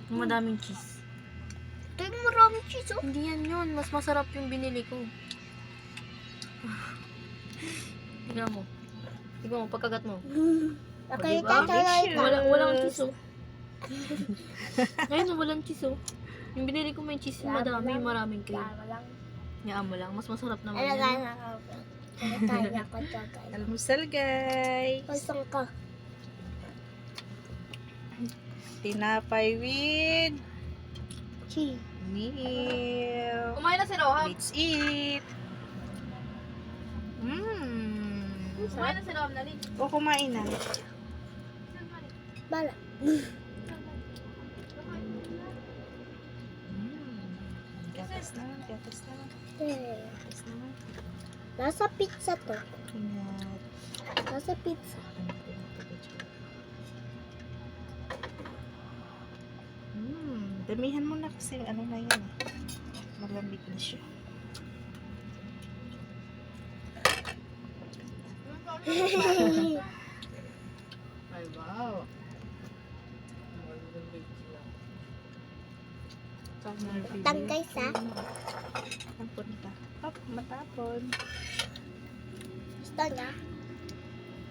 Yung madaming cheese. Ito yung maraming cheese, oh. Hindi yan yun. Mas masarap yung binili ko. Tignan mo. Tignan mo, pagkagat mo. Nakita Diba? talaga. Walang cheese, oh. Ayun, walang cheese, oh. Yung binili ko may cheese, yung madami, yung maraming cream. Yaan mo lang. Mas masarap naman Alaga yan. na ako. Kaya ko ito, guys. Almusal, guys. Pasang ka. Tinapay with Cheese. milk. Kumain na si Roham. Let's eat. Kumain na si Roham, Nali. O, kumain na. Bala. Gatas na, gatas na. Eh, Gatas na. nasa pizza to. Ingat. Nasa pizza. Damihan mo na kasi ano na yan eh. Malamig na siya. Ay, wow. Tang guys, ha? Tapon ka. Hop, matapon. Gusto niya?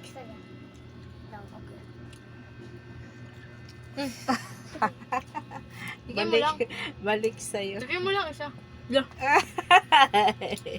Gusto niya? No, okay. Bigyan mo lang. Balik sa'yo. Bigyan mo lang isa.